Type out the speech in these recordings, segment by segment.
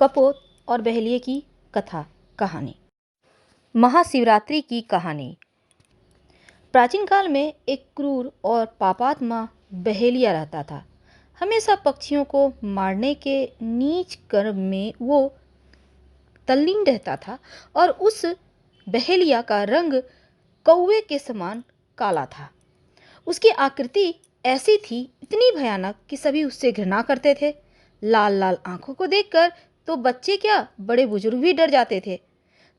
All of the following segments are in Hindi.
कपोत और बहेलिये की कथा कहानी। महाशिवरात्रि की कहानी। प्राचीन काल में एक क्रूर और पापात्मा बहेलिया रहता था। हमेशा पक्षियों को मारने के नीच कर्म में वो तल्लीन रहता था और उस बहेलिया का रंग कौवे के समान काला था। उसकी आकृति ऐसी थी, इतनी भयानक कि सभी उससे घृणा करते थे। लाल लाल आंखों को देखकर तो बच्चे क्या, बड़े बुजुर्ग भी डर जाते थे।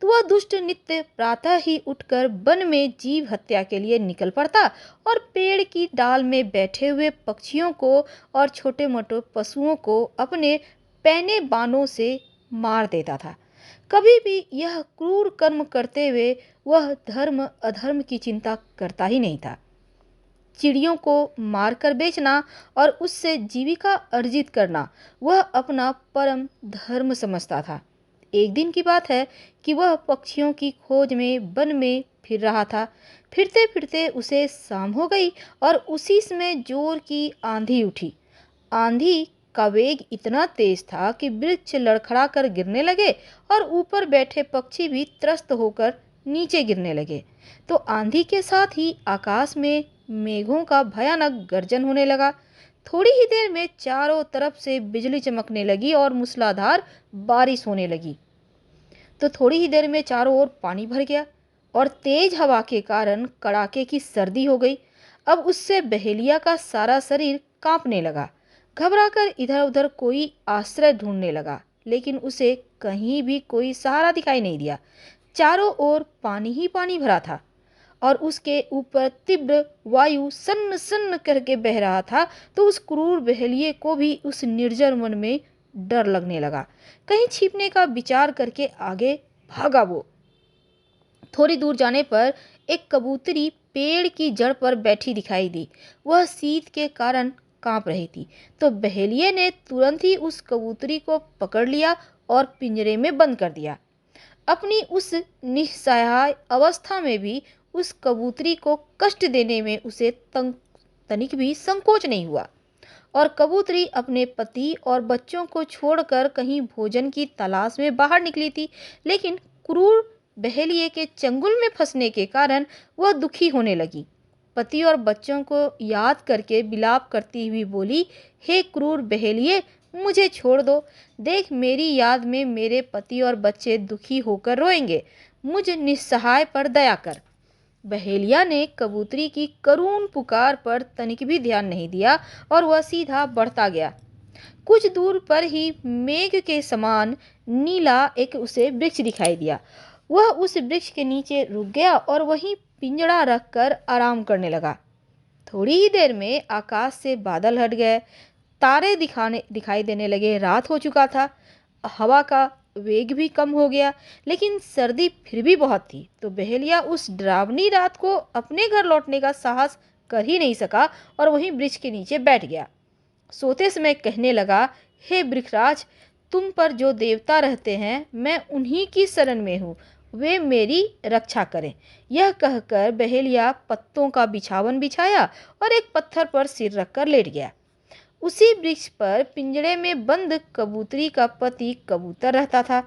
तो वह दुष्ट नित्य प्रातः ही उठकर वन में जीव हत्या के लिए निकल पड़ता और पेड़ की डाल में बैठे हुए पक्षियों को और छोटे मोटे पशुओं को अपने पैने बाणों से मार देता था। कभी भी यह क्रूर कर्म करते हुए वह धर्म अधर्म की चिंता करता ही नहीं था। चिड़ियों को मारकर बेचना और उससे जीविका अर्जित करना वह अपना परम धर्म समझता था। एक दिन की बात है कि वह पक्षियों की खोज में वन में फिर रहा था। फिरते फिरते उसे शाम हो गई और उसी समय जोर की आंधी उठी। आंधी का वेग इतना तेज था कि वृक्ष लड़खड़ा कर गिरने लगे और ऊपर बैठे पक्षी भी त्रस्त होकर नीचे गिरने लगे। तो आंधी के साथ ही आकाश में मेघों का भयानक गर्जन होने लगा। थोड़ी ही देर में चारों तरफ से बिजली चमकने लगी और मूसलाधार बारिश होने लगी। तो थोड़ी ही देर में चारों ओर पानी भर गया और तेज हवा के कारण कड़ाके की सर्दी हो गई। अब उससे बहेलिया का सारा शरीर कांपने लगा। घबराकर इधर उधर कोई आश्रय ढूंढने लगा, लेकिन उसे कहीं भी कोई सहारा दिखाई नहीं दिया। चारों ओर पानी ही पानी भरा था और उसके ऊपर तीव्र वायु सन्न सन्न करके बह रहा था। तो उस क्रूर बहेलिये को भी उस निर्जन वन में डर लगने लगा। कहीं छिपने का विचार करके आगे भागा वो। थोड़ी दूर जाने पर एक कबूतरी पेड़ की जड़ पर बैठी दिखाई दी। वह शीत के कारण कांप रही थी। तो बहेलिये ने तुरंत ही उस कबूतरी को पकड़ लिया और पिंजरे में बंद कर दिया। अपनी उस निस्सहाय अवस्था में भी उस कबूतरी को कष्ट देने में उसे तनिक भी संकोच नहीं हुआ और कबूतरी अपने पति और बच्चों को छोड़कर कहीं भोजन की तलाश में बाहर निकली थी। लेकिन क्रूर बहेलिये के चंगुल में फंसने के कारण वह दुखी होने लगी। पति और बच्चों को याद करके विलाप करती हुई बोली, हे क्रूर बहेलिये, मुझे छोड़ दो। देख, मेरी याद में मेरे पति और बच्चे दुखी होकर रोएंगे। मुझ निस्सहाय पर दया कर। बहेलिया ने कबूतरी की करुण पुकार पर तनिक भी ध्यान नहीं दिया और वह सीधा बढ़ता गया। कुछ दूर पर ही मेघ के समान नीला एक उसे वृक्ष दिखाई दिया। वह उस वृक्ष के नीचे रुक गया और वहीं पिंजड़ा रखकर आराम करने लगा। थोड़ी ही देर में आकाश से बादल हट गए, तारे दिखाई देने लगे। रात हो चुका था, हवा का वेग भी कम हो गया, लेकिन सर्दी फिर भी बहुत थी। तो बहेलिया उस डरावनी रात को अपने घर लौटने का साहस कर ही नहीं सका और वहीं वृक्ष के नीचे बैठ गया। सोते समय कहने लगा, हे वृक्षराज, तुम पर जो देवता रहते हैं, मैं उन्हीं की शरण में हूँ, वे मेरी रक्षा करें। यह कहकर बहेलिया पत्तों का बिछावन बिछाया और एक पत्थर पर सिर रखकर लेट गया। उसी वृक्ष पर पिंजड़े में बंद कबूतरी का पति कबूतर रहता था।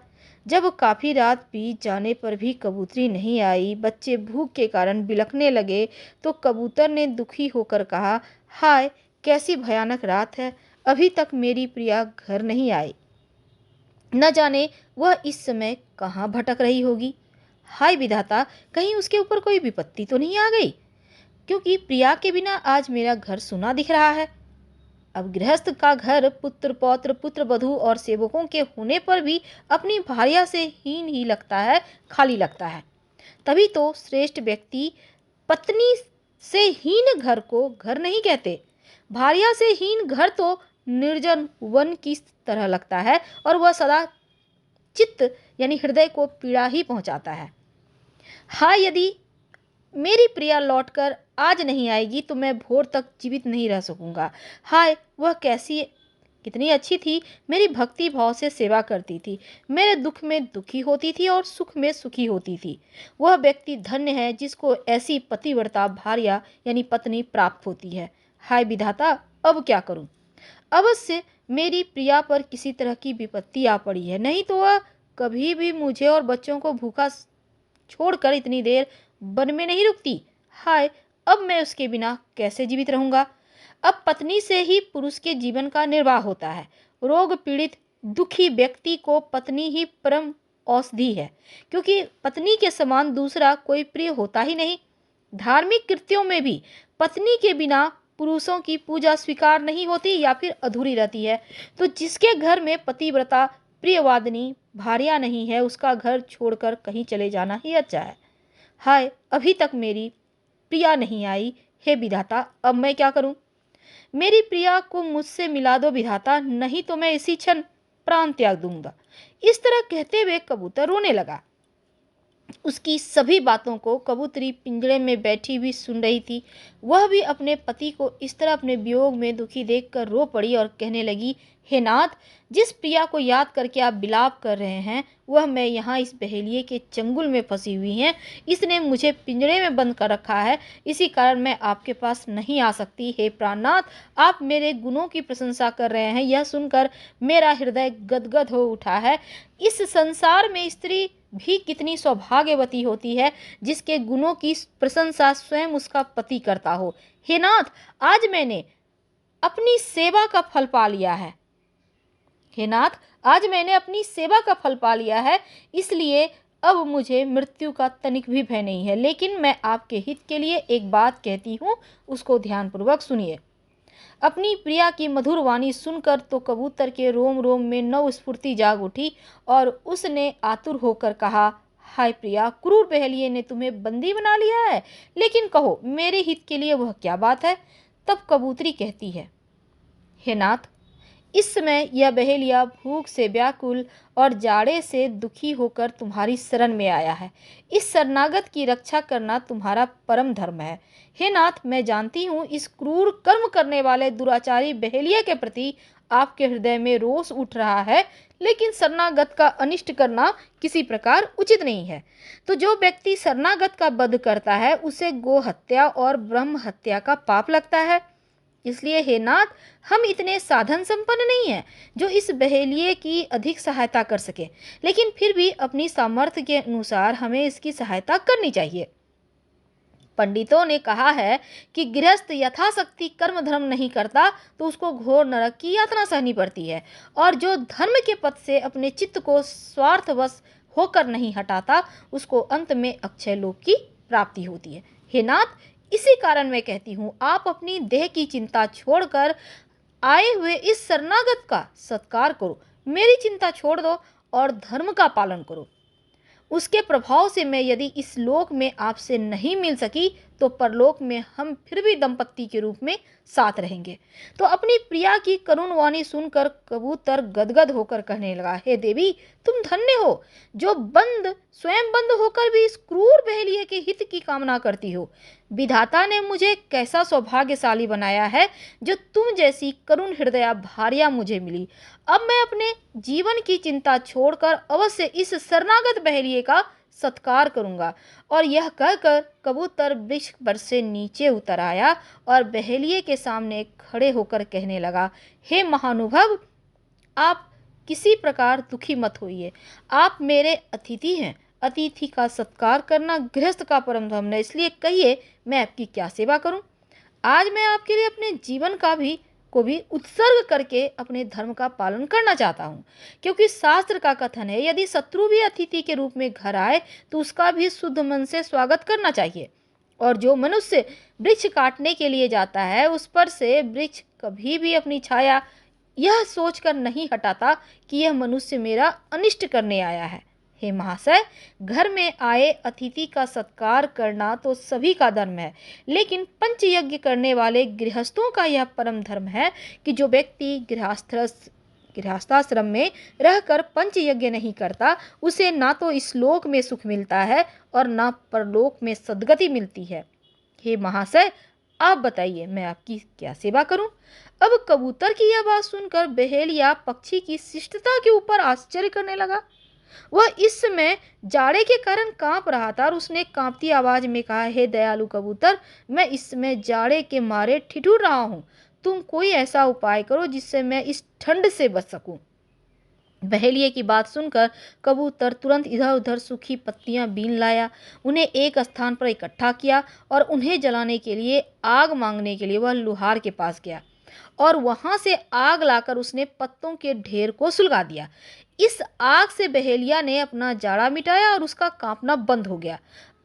जब काफी रात बीत जाने पर भी कबूतरी नहीं आई, बच्चे भूख के कारण बिलखने लगे, तो कबूतर ने दुखी होकर कहा, हाय, कैसी भयानक रात है, अभी तक मेरी प्रिया घर नहीं आई। न जाने वह इस समय कहाँ भटक रही होगी। हाय विधाता, कहीं उसके ऊपर कोई विपत्ति तो नहीं आ गई, क्योंकि प्रिया के बिना आज मेरा घर सुना दिख रहा है। अब गृहस्थ का घर पुत्र पौत्र पुत्र वधू और सेवकों के होने पर भी अपनी भार्या से हीन ही लगता है, खाली लगता है। तभी तो श्रेष्ठ व्यक्ति पत्नी से हीन घर को घर नहीं कहते। भार्या से हीन घर तो निर्जन वन की तरह लगता है और वह सदा चित्त यानी हृदय को पीड़ा ही पहुंचाता है। हाँ, यदि मेरी प्रिया लौटकर आज नहीं आएगी तो मैं भोर तक जीवित नहीं रह सकूंगा। हाय, वह कितनी अच्छी थी, मेरी भक्ति भाव से सेवा करती थी, मेरे दुख में दुखी होती थी और सुख में सुखी होती थी। वह व्यक्ति धन्य है जिसको ऐसी पतिव्रता भार्या यानी पत्नी प्राप्त होती है। हाय विधाता, अब क्या करूं? अवश्य मेरी प्रिया पर किसी तरह की विपत्ति आ पड़ी है, नहीं तो वह कभी भी मुझे और बच्चों को भूखा छोड़कर इतनी देर वन में नहीं रुकती। हाय, अब मैं उसके बिना कैसे जीवित रहूंगा। अब पत्नी से ही पुरुष के जीवन का निर्वाह होता है। रोग पीड़ित दुखी व्यक्ति को पत्नी ही परम औषधि है, क्योंकि पत्नी के समान दूसरा कोई प्रिय होता ही नहीं। धार्मिक कृत्यों में भी पत्नी के बिना पुरुषों की पूजा स्वीकार नहीं होती या फिर अधूरी रहती है। तो जिसके घर में पतिव्रता प्रियवादिनी भार्या नहीं है, उसका घर छोड़कर कहीं चले जाना ही अच्छा है। हाय, अभी तक मेरी प्रिया नहीं आई। हे विधाता, अब मैं क्या करूं। मेरी प्रिया को मुझसे मिला दो विधाता, नहीं तो मैं इसी क्षण प्राण त्याग दूंगा। इस तरह कहते हुए कबूतर रोने लगा। उसकी सभी बातों को कबूतरी पिंजरे में बैठी हुई सुन रही थी। वह भी अपने पति को इस तरह अपने वियोग में दुखी देखकर रो पड़ी और कहने लगी, हे नाथ, जिस प्रिया को याद करके आप विलाप कर रहे हैं, वह मैं यहाँ इस बहेलिए के चंगुल में फंसी हुई हैं। इसने मुझे पिंजरे में बंद कर रखा है, इसी कारण मैं आपके पास नहीं आ सकती। हे प्राणनाथ, आप मेरे गुणों की प्रशंसा कर रहे हैं, यह सुनकर मेरा हृदय गदगद हो उठा है। इस संसार में स्त्री भी कितनी सौभाग्यवती होती है जिसके गुणों की प्रशंसा स्वयं उसका पति करता हो। हे नाथ, आज मैंने अपनी सेवा का फल पा लिया है। हे नाथ, आज मैंने अपनी सेवा का फल पा लिया है, इसलिए अब मुझे मृत्यु का तनिक भी भय नहीं है। लेकिन मैं आपके हित के लिए एक बात कहती हूँ, उसको ध्यानपूर्वक सुनिए। अपनी प्रिया की मधुर वाणी सुनकर तो कबूतर के रोम रोम में नव स्फूर्ति जाग उठी और उसने आतुर होकर कहा, हाय प्रिया, क्रूर बहेलिये ने तुम्हें बंदी बना लिया है, लेकिन कहो मेरे हित के लिए वह क्या बात है। तब कबूतरी कहती है, हे नाथ, इस समय यह बहेलिया भूख से व्याकुल और जाड़े से दुखी होकर तुम्हारी शरण में आया है। इस शरणागत की रक्षा करना तुम्हारा परम धर्म है। हे नाथ, मैं जानती हूँ इस क्रूर कर्म करने वाले दुराचारी बहेलिया के प्रति आपके हृदय में रोष उठ रहा है, लेकिन शरणागत का अनिष्ट करना किसी प्रकार उचित नहीं है। तो जो व्यक्ति शरणागत का वध करता है, उसे गो हत्या और ब्रह्म हत्या का पाप लगता है। इसलिए हे नाथ, हम इतने साधन संपन्न नहीं हैं जो इस बहेलिये की अधिक सहायता कर सके, लेकिन फिर भी अपनी सामर्थ्य के अनुसार हमें इसकी सहायता करनी चाहिए। पंडितों ने कहा है कि गृहस्थ यथाशक्ति कर्म धर्म नहीं करता तो उसको घोर नरक की यातना सहनी पड़ती है, और जो धर्म के पथ से अपने चित्त को स्वार्थवश होकर नहीं हटाता, उसको अंत में अक्षय लोक की प्राप्ति होती है। हे नाथ, इसी कारण मैं कहती हूँ, आप अपनी देह की चिंता छोड़कर आए हुए इस शरणागत का सत्कार करो। मेरी चिंता छोड़ दो और धर्म का पालन करो। उसके प्रभाव से मैं यदि इस लोक में आपसे नहीं मिल सकी, तो परलोक में हम फिर भी दंपत्ति के रूप में साथ रहेंगे। तो अपनी प्रिया की करुण वाणी सुनकर कबूतर गदगद होकर कहने लगा, हे देवी, तुम धन्य हो जो स्वयं बंद होकर भी इस क्रूर बहेलिये के हित की कामना करती हो। विधाता ने मुझे कैसा सौभाग्यशाली बनाया है जो तुम जैसी करुण हृदया भार्या मुझे मिली। अब मैं अपने जीवन की चिंता छोड़कर अवश्य इस शरणागत बहेलिये का सत्कार करूंगा। और यह कहकर कबूतर वृक्ष पर से नीचे उतर आया और बहेलिये के सामने खड़े होकर कहने लगा, हे महानुभाव, आप किसी प्रकार दुखी मत होइए। आप मेरे अतिथि हैं। अतिथि का सत्कार करना गृहस्थ का परम धर्म है, इसलिए कहिए मैं आपकी क्या सेवा करूं। आज मैं आपके लिए अपने जीवन को भी उत्सर्ग करके अपने धर्म का पालन करना चाहता हूँ, क्योंकि शास्त्र का कथन है, यदि शत्रु भी अतिथि के रूप में घर आए तो उसका भी शुद्ध मन से स्वागत करना चाहिए। और जो मनुष्य वृक्ष काटने के लिए जाता है, उस पर से वृक्ष कभी भी अपनी छाया यह सोचकर नहीं हटाता कि यह मनुष्य मेरा अनिष्ट करने आया है। हे महाशय, घर में आए अतिथि का सत्कार करना तो सभी का धर्म है, लेकिन पंचयज्ञ करने वाले गृहस्थों का यह परम धर्म है कि जो व्यक्ति गृहस्थाश्रम में रहकर पंचयज्ञ नहीं करता, उसे ना तो इस लोक में सुख मिलता है और ना परलोक में सद्गति मिलती है। हे महाशय, आप बताइए मैं आपकी क्या सेवा करूं। अब कबूतर की यह बात सुनकर बहेलिया पक्षी की शिष्टता के ऊपर आश्चर्य करने लगा। वह इस समय जाड़े के कारण कांप रहा था और उसने कांपती आवाज में कहा, हे दयालु कबूतर, मैं इस समय जाड़े के मारे ठिठुर रहा हूँ। तुम कोई ऐसा उपाय करो जिससे मैं इस ठंड से बच सकूं। बहेलिए की बात सुनकर कबूतर तुरंत इधर उधर सूखी पत्तियां बीन लाया, उन्हें एक स्थान पर इकट्ठा किया और उन्हें जलाने के लिए आग मांगने के लिए वह लुहार के पास गया और वहां से आग लाकर उसने पत्तों के ढेर को सुलगा दिया। इस आग से बहेलिया ने अपना जाड़ा मिटाया और उसका कांपना बंद हो गया।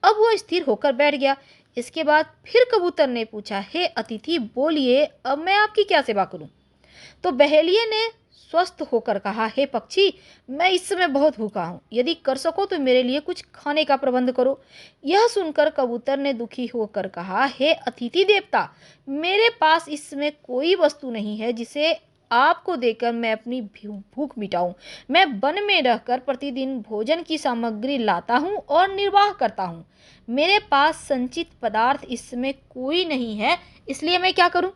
अब वह स्थिर होकर बैठ गया। इसके बाद फिर कबूतर ने पूछा, हे अतिथि, बोलिए, अब मैं आपकी क्या सेवा करूं? तो बहेलिये ने स्वस्थ होकर कहा, हे पक्षी, मैं इस समय बहुत भूखा हूँ, यदि कर सको तो मेरे लिए कुछ खाने का प्रबंध करो। यह सुनकर कबूतर ने दुखी होकर कहा, हे अतिथि देवता, मेरे पास इस समय कोई वस्तु नहीं है जिसे आपको देकर मैं अपनी भूख मिटाऊं। मैं वन में रहकर प्रतिदिन भोजन की सामग्री लाता हूं और निर्वाह करता हूं। मेरे पास संचित पदार्थ इस समय कोई नहीं है, इसलिए मैं क्या करूं?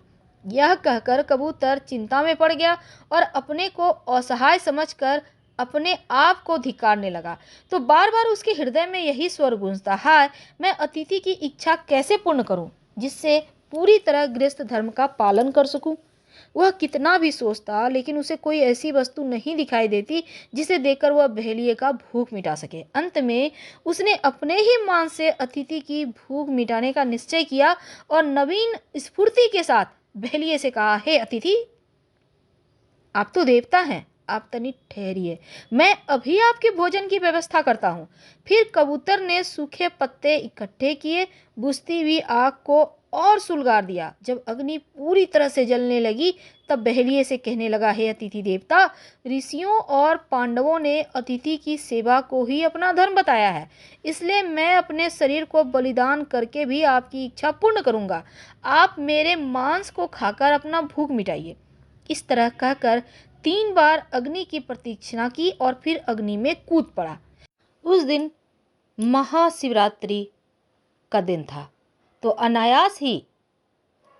यह कहकर कबूतर चिंता में पड़ गया और अपने को असहाय समझकर अपने आप को धिक्कारने लगा। तो बार बार उसके हृदय में यही स्वर गूंजता, हाय, मैं अतिथि की इच्छा कैसे पूर्ण करूं जिससे पूरी तरह गृहस्थ धर्म का पालन कर सकूं। वह कितना भी सोचता, लेकिन उसे कोई ऐसी वस्तु नहीं दिखाई देती जिसे देखकर वह बहेलिये का भूख मिटा सके। अंत में उसने अपने ही मान से अतिथि की भूख मिटाने का निश्चय किया और नवीन स्फूर्ति के साथ बहेलिये से कहा, हे अतिथि, आप तो देवता हैं, आप तनिक ठहरिए, मैं अभी आपके भोजन की व्यवस्था करता हूँ। फिर कबूतर ने सूखे पत्ते इकट्ठे किए, बुझती हुई आग को और सुलगार दिया। जब अग्नि पूरी तरह से जलने लगी तब बहेलिये से कहने लगा, हे अतिथि देवता, ऋषियों और पांडवों ने अतिथि की सेवा को ही अपना धर्म बताया है, इसलिए मैं अपने शरीर को बलिदान करके भी आपकी इच्छा पूर्ण करूंगा। आप मेरे मांस को खाकर अपना भूख मिटाइए। इस तरह कहकर 3 बार अग्नि की प्रतीक्षा की और फिर अग्नि में कूद पड़ा। उस दिन महाशिवरात्रि का दिन था, तो अनायास ही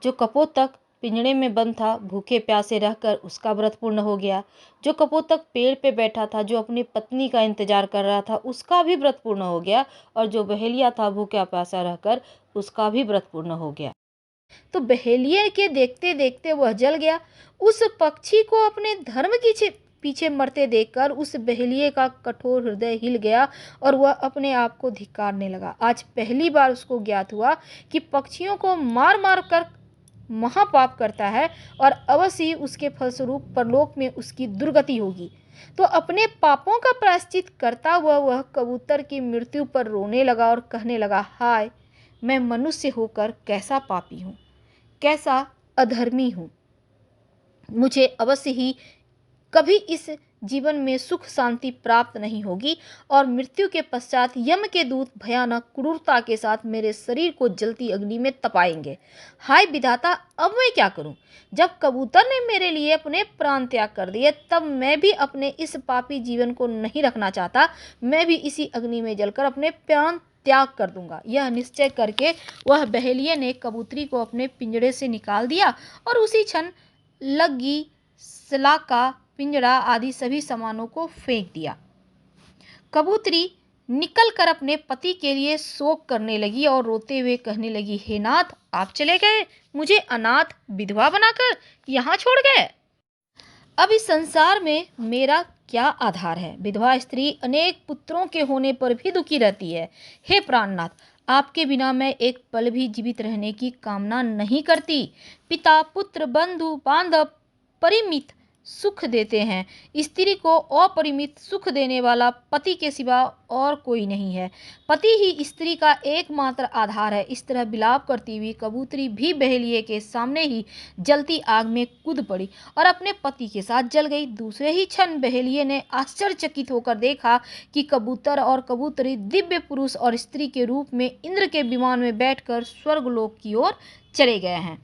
जो कपोतक पिंजड़े में बंद था, भूखे प्यासे रहकर उसका व्रत पूर्ण हो गया। जो कपोतक पेड़ पे बैठा था, जो अपनी पत्नी का इंतजार कर रहा था, उसका भी व्रत पूर्ण हो गया। और जो बहेलिया था भूखा प्यासा रहकर, उसका भी व्रत पूर्ण हो गया। तो बहेलिये के देखते देखते वह जल गया। उस पक्षी को अपने धर्म की पीछे मरते देखकर उस बहेलिये का कठोर हृदय हिल गया और वह अपने आप को धिक्कारने लगा। आज पहली बार उसको ज्ञात हुआ कि पक्षियों को मार मार कर महापाप करता है और अवश्य ही उसके फलस्वरूप परलोक में उसकी दुर्गति होगी। तो अपने पापों का प्रायश्चित करता हुआ वह कबूतर की मृत्यु पर रोने लगा और कहने लगा, हाय, मैं मनुष्य होकर कैसा पापी हूँ, कैसा अधर्मी हूँ। मुझे अवश्य ही कभी इस जीवन में सुख शांति प्राप्त नहीं होगी और मृत्यु के पश्चात यम के दूत भयानक क्रूरता के साथ मेरे शरीर को जलती अग्नि में तपाएंगे। हाय विधाता, अब मैं क्या करूं? जब कबूतर ने मेरे लिए अपने प्राण त्याग कर दिए, तब मैं भी अपने इस पापी जीवन को नहीं रखना चाहता। मैं भी इसी अग्नि में जलकर अपने प्राण त्याग कर दूंगा। यह निश्चय करके वह बहेलिये ने कबूतरी को अपने पिंजड़े से निकाल दिया और उसी क्षण लग्गी, सलाका, पिंजड़ा आदि सभी सामानों को फेंक दिया। कबूतरी निकल कर अपने पति के लिए शोक करने लगी और रोते हुए कहने लगी, हे नाथ, आप चले गए, मुझे अनाथ विधवा बनाकर यहाँ छोड़ गए। अब इस संसार में मेरा क्या आधार है? विधवा स्त्री अनेक पुत्रों के होने पर भी दुखी रहती है। हे प्राणनाथ, आपके बिना मैं एक पल भी जीवित रहने की कामना नहीं करती। पिता, पुत्र, बंधु बांधव परिमित सुख देते हैं, स्त्री को अपरिमित सुख देने वाला पति के सिवा और कोई नहीं है। पति ही स्त्री का एकमात्र आधार है। इस तरह विलाप करती हुई कबूतरी भी बहेलिये के सामने ही जलती आग में कूद पड़ी और अपने पति के साथ जल गई। दूसरे ही क्षण बहेलिये ने आश्चर्यचकित होकर देखा कि कबूतर और कबूतरी दिव्य पुरुष और स्त्री के रूप में इंद्र के विमान में बैठकर स्वर्गलोक की ओर चले गए हैं।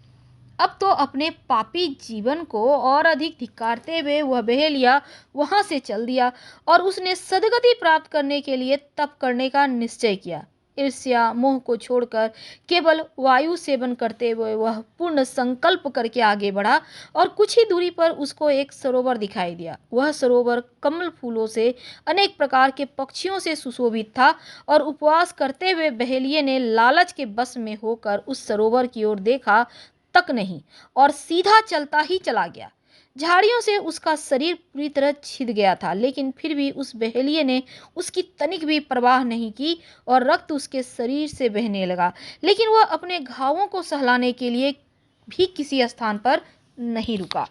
अब तो अपने पापी जीवन को और अधिक धिक्कारते हुए वह बहेलिया वहां से चल दिया और उसने सदगति प्राप्त करने के लिए तप करने का निश्चय किया। ईर्ष्या मोह को छोड़कर केवल वायु सेवन करते हुए वह पूर्ण संकल्प करके आगे बढ़ा और कुछ ही दूरी पर उसको एक सरोवर दिखाई दिया। वह सरोवर कमल फूलों से, अनेक प्रकार के पक्षियों से सुशोभित था और उपवास करते हुए बहेलिये ने लालच के बस में होकर उस सरोवर की ओर देखा तक नहीं और सीधा चलता ही चला गया। झाड़ियों से उसका शरीर पूरी तरह छिद गया था, लेकिन फिर भी उस बहेलिये ने उसकी तनिक भी परवाह नहीं की और रक्त उसके शरीर से बहने लगा, लेकिन वह अपने घावों को सहलाने के लिए भी किसी स्थान पर नहीं रुका।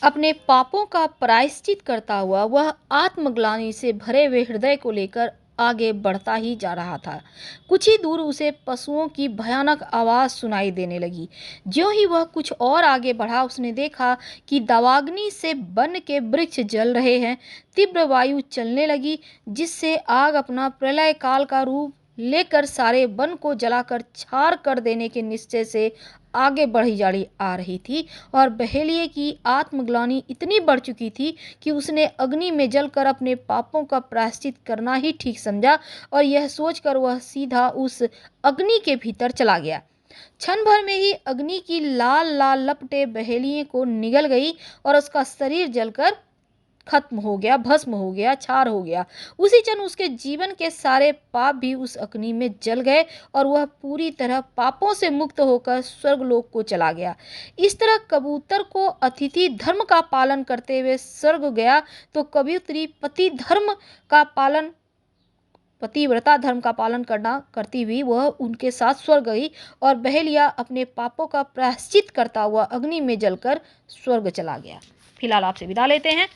अपने पापों का प्रायश्चित करता हुआ वह आत्मग्लानि से भरे हुए हृदय को लेकर आगे बढ़ता ही जा रहा था। कुछ ही दूर उसे पशुओं की भयानक आवाज़ सुनाई देने लगी। ज्यों ही वह कुछ और आगे बढ़ा, उसने देखा कि दावाग्नि से वन के वृक्ष जल रहे हैं। तीव्र वायु चलने लगी, जिससे आग अपना प्रलय काल का रूप लेकर सारे वन को जलाकर छार कर देने के निश्चय से आगे बढ़ी जाड़ी आ रही थी। और बहेलिये की आत्मग्लानि इतनी बढ़ चुकी थी कि उसने अग्नि में जलकर अपने पापों का प्रायश्चित करना ही ठीक समझा और यह सोचकर वह सीधा उस अग्नि के भीतर चला गया। क्षण भर में ही अग्नि की लाल लाल लपटें बहेलिये को निगल गई और उसका शरीर जलकर खत्म हो गया, भस्म हो गया, छार हो गया। उसी क्षण उसके जीवन के सारे पाप भी उस अग्नि में जल गए और वह पूरी तरह पापों से मुक्त होकर स्वर्गलोक को चला गया। इस तरह कबूतर को अतिथि धर्म का पालन करते हुए स्वर्ग गया, तो कबूतरी पतिव्रता धर्म का पालन करती हुई वह उनके साथ स्वर्ग गई और बहेलिया अपने पापों का प्रायश्चित करता हुआ अग्नि में जलकर स्वर्ग चला गया। फिलहाल आपसे विदा लेते हैं।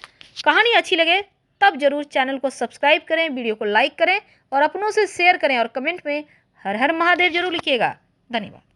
कहानी अच्छी लगे तब जरूर चैनल को सब्सक्राइब करें, वीडियो को लाइक करें और अपनों से शेयर करें और कमेंट में हर हर महादेव जरूर लिखिएगा। धन्यवाद।